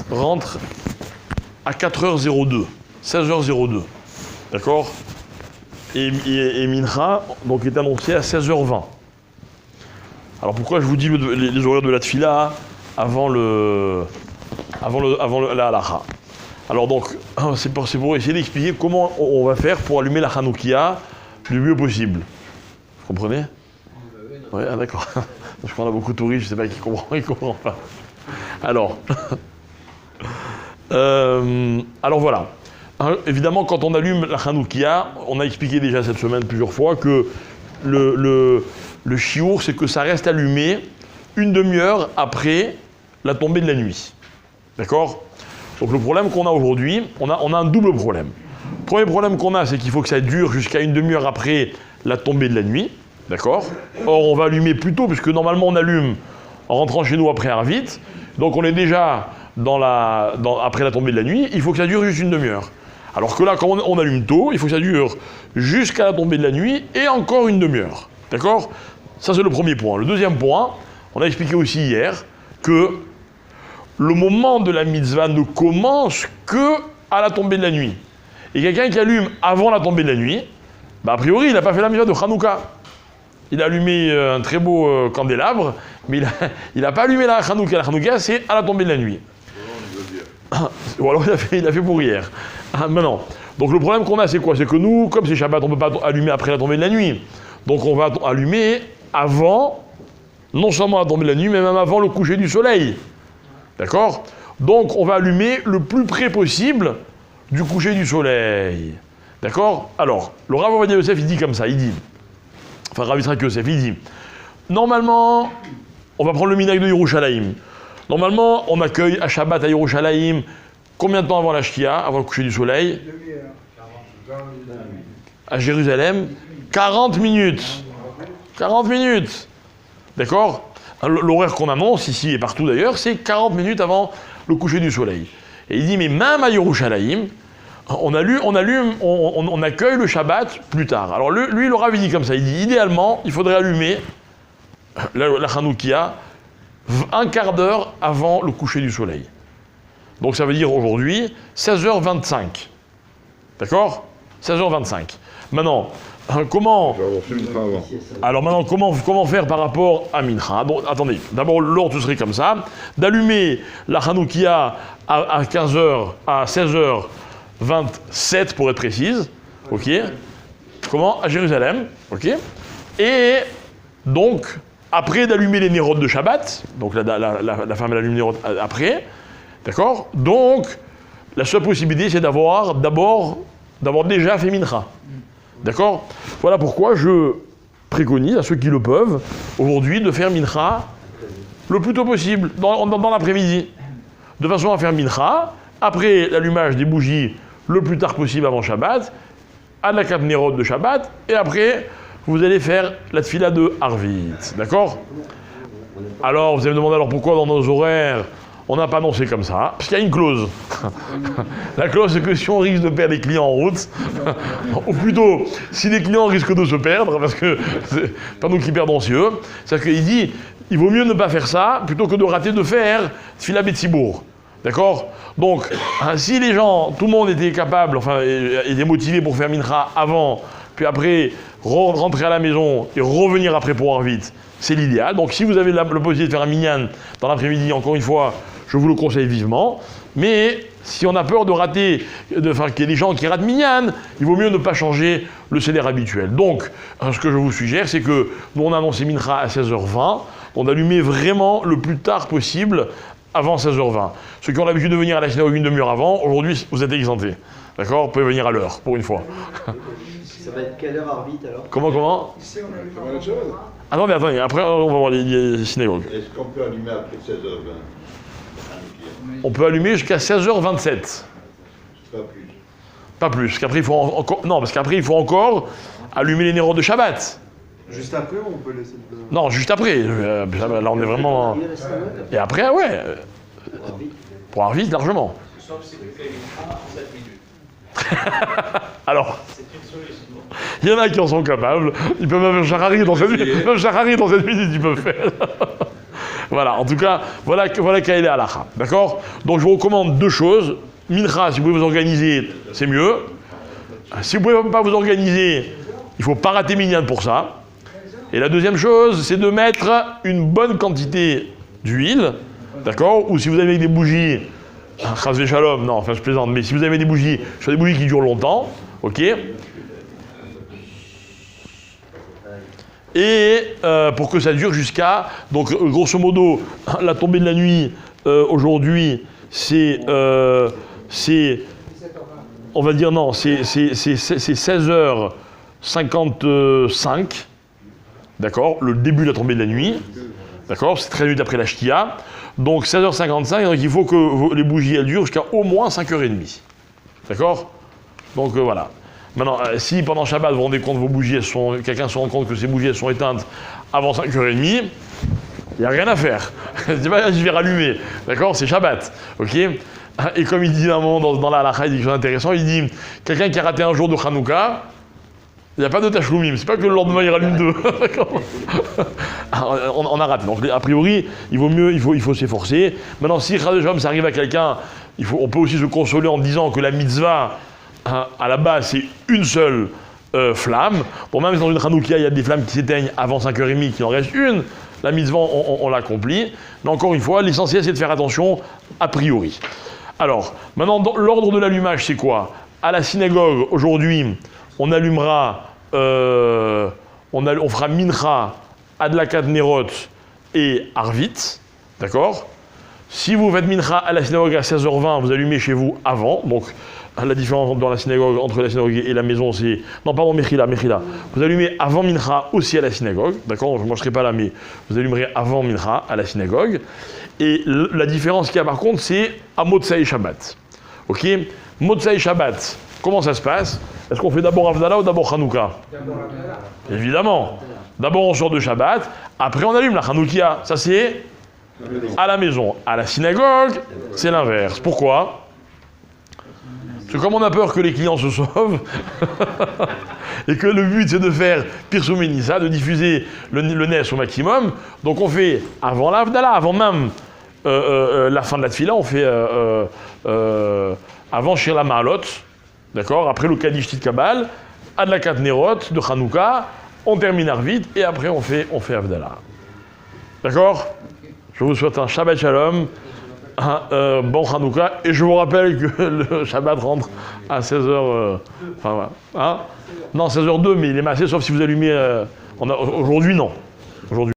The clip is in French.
rentre à 4h02, 16h02, d'accord, et Mincha donc est annoncé à 16h20. Alors pourquoi je vous dis les horaires de la tfila avant la halacha? Alors donc c'est pour essayer d'expliquer comment on va faire pour allumer la Hanoukia du mieux possible. Vous comprenez? Oui, ah, d'accord. Je crois qu'on a beaucoup de touristes, je ne sais pas qui comprend pas. Alors, alors voilà. Évidemment, quand on allume la Hanoukia, on a expliqué déjà cette semaine plusieurs fois que le chiour, c'est que ça reste allumé une demi-heure après la tombée de la nuit. D'accord? Donc le problème qu'on a aujourd'hui, on a un double problème. Le premier problème qu'on a, c'est qu'il faut que ça dure jusqu'à une demi-heure après la tombée de la nuit. D'accord? Or, on va allumer plus tôt, puisque normalement on allume en rentrant chez nous après Arvit. Donc on est déjà après la tombée de la nuit, il faut que ça dure juste une demi-heure. Alors que là, quand on allume tôt, il faut que ça dure jusqu'à la tombée de la nuit et encore une demi-heure. D'accord? Ça, c'est le premier point. Le deuxième point, on a expliqué aussi hier que le moment de la mitzvah ne commence que à la tombée de la nuit. Et quelqu'un qui allume avant la tombée de la nuit, a priori, il n'a pas fait la mitzvah de Hanouka. Il a allumé un très beau candélabre, mais il n'a pas allumé la Hanouka. La Hanouka, c'est à la tombée de la nuit. Ou alors il a fait pour hier. Maintenant, donc le problème qu'on a, c'est quoi? C'est que nous, comme c'est Shabbat, on ne peut pas allumer après la tombée de la nuit. Donc on va allumer avant, non seulement la tombée de la nuit, mais même avant le coucher du soleil. D'accord? Donc on va allumer le plus près possible du coucher du soleil. D'accord? Alors, le Rav Ovadia Yosef, il dit comme ça, il dit, enfin Rav Yitzhak Yosef, il dit, normalement, on va prendre le minhag de Yerushalayim. Normalement, on accueille à Shabbat à Yerushalayim, combien de temps avant la Shkia, avant le coucher du soleil? À Jérusalem, 40 minutes. 40 minutes. D'accord? L'horaire qu'on annonce ici et partout d'ailleurs, c'est 40 minutes avant le coucher du soleil. Et il dit, mais même à Yerushalayim, on accueille le Shabbat plus tard. Alors lui, le Rav, il dit comme ça, il dit, idéalement, il faudrait allumer la Hanoukia un quart d'heure avant le coucher du soleil. Donc ça veut dire aujourd'hui 16h25. D'accord? 16h25. Maintenant, comment faire par rapport à Mincha? Bon, attendez, d'abord l'ordre ce serait comme ça, d'allumer la Hanoukia à 15h, à 16h27 pour être précise, ok? Comment? À Jérusalem, ok? Et donc, après d'allumer les nérodes de Shabbat, donc la femme elle allume les nérodes après, d'accord? Donc, la seule possibilité c'est d'avoir déjà fait Mincha. D'accord? Voilà pourquoi je préconise à ceux qui le peuvent, aujourd'hui, de faire Mincha le plus tôt possible, dans l'après-midi. De façon à faire Mincha, après l'allumage des bougies le plus tard possible avant Shabbat, à la 4 Nérod de Shabbat, et après, vous allez faire la tfila de Arvit. D'accord? Alors, vous allez me demander alors pourquoi dans nos horaires, on n'a pas annoncé comme ça, parce qu'il y a une clause. La clause, c'est que si on risque de perdre les clients en route, ou plutôt, si les clients risquent de se perdre, parce que c'est pas nous qui perdons, c'est eux, c'est-à-dire qu'il dit, il vaut mieux ne pas faire ça, plutôt que de rater de faire Tfila Betsibour. D'accord? Donc, si les gens, tout le monde était capable, enfin, était motivé pour faire Mincha avant, puis après, rentrer à la maison et revenir après pour Arvit, c'est l'idéal. Donc, si vous avez la possibilité de faire un minyan dans l'après-midi, encore une fois, je vous le conseille vivement. Mais si on a peur de rater, qu'il y ait des gens qui ratent minyan, il vaut mieux ne pas changer le CDR habituel. Donc, ce que je vous suggère, c'est que nous, on a annoncé Mincha à 16h20. On allumait vraiment le plus tard possible avant 16h20. Ceux qui ont l'habitude de venir à la synagogue une demi-heure avant, aujourd'hui, vous êtes exemptés. D'accord? Vous pouvez venir à l'heure, pour une fois. Ça va être quelle heure Arvit alors? Comment? Attendez, après on va voir les synagogues. Est-ce qu'on peut allumer après 16h20? On peut allumer jusqu'à 16h27. Pas plus. Pas plus, parce qu'après il faut encore... Non, parce qu'après il faut encore allumer les nérodes de Shabbat. Juste après ou on peut laisser le... Non, juste après. Là on est vraiment... Et après, ouais. Pour Arvit, largement. Sauf si tu fais Mincha en 7 minutes. Alors, C'est une solution. il y en a qui en sont capables. Ils peuvent même Shahari dans cette minute. Même Shahari dans cette minute, ils peuvent faire. Voilà, en tout cas, voilà quelle est la halakha. D'accord? Donc je vous recommande deux choses. Mincha, si vous pouvez vous organiser, c'est mieux. Si vous ne pouvez pas vous organiser, il ne faut pas rater minyan pour ça. Et la deuxième chose, c'est de mettre une bonne quantité d'huile. D'accord? Ou si vous avez des bougies, chas v'shalom, non, enfin je plaisante, mais si vous avez des bougies, sur des bougies qui durent longtemps, ok? Et pour que ça dure jusqu'à, donc grosso modo, la tombée de la nuit aujourd'hui, c'est, on va dire non, c'est 16h55, d'accord, le début de la tombée de la nuit, d'accord, c'est 13 minutes après la shkia, donc 16h55, donc il faut que les bougies elles durent jusqu'à au moins 5h30, d'accord, donc voilà. Maintenant, si pendant Shabbat vous vous rendez compte que vos bougies, quelqu'un se rend compte que ces bougies sont éteintes avant 5h30, il n'y a rien à faire. C'est pas je vais rallumer, d'accord, c'est Shabbat, ok. Et comme il dit à un moment dans la halakha, il dit quelque chose d'intéressant, il dit quelqu'un qui a raté un jour de Hanouka, il n'y a pas de tachloumim, c'est pas que le lendemain il rallume deux. on a raté. Donc a priori, il faut s'efforcer. Maintenant, si Chadesham, ça arrive à quelqu'un, on peut aussi se consoler en disant que la mitzvah, à la base, c'est une seule flamme. Bon, même dans une Hanoukia, il y a des flammes qui s'éteignent avant 5h30, qu'il en reste une. La mitzvah, on l'accomplit. Mais encore une fois, l'essentiel, c'est de faire attention a priori. Alors, maintenant, l'ordre de l'allumage, c'est quoi? À la synagogue, aujourd'hui, on allumera, on fera mincha, adlakat nerot et arvit, d'accord? Si vous faites mincha à la synagogue à 16h20, vous allumez chez vous avant, donc la différence dans la synagogue, entre la synagogue et la maison, c'est... Non, pardon, Mechila. Vous allumez avant mincha aussi à la synagogue, d'accord? Moi, je ne serai pas là, mais vous allumerez avant mincha à la synagogue. Et la différence qu'il y a par contre, c'est à Motsai Shabbat. Ok? Motsai Shabbat, comment ça se passe? Est-ce qu'on fait d'abord Havdalah ou d'abord Hanouka? Évidemment. D'abord on sort de Shabbat, après on allume la Hanoukia. Ça c'est à la maison. À la synagogue, c'est l'inverse. Pourquoi? Parce que comme on a peur que les clients se sauvent, et que le but c'est de faire Pirsum Nissa, de diffuser le Nes au maximum, donc on fait avant l'Havdalah, avant même la fin de la Tfila, on fait avant Shir la Ma'alot, d'accord, après le Kaddish Tit Kabal, Adlakat Nerot de Hanouka, on termine Arvit et après on fait Havdalah. D'accord? Je vous souhaite un Shabbat Shalom, un bon Hanouka, et je vous rappelle que le Shabbat rentre à 16h. Enfin voilà. Hein? Non, 16h02, mais il est massé, sauf si vous allumez. Aujourd'hui, non. Aujourd'hui.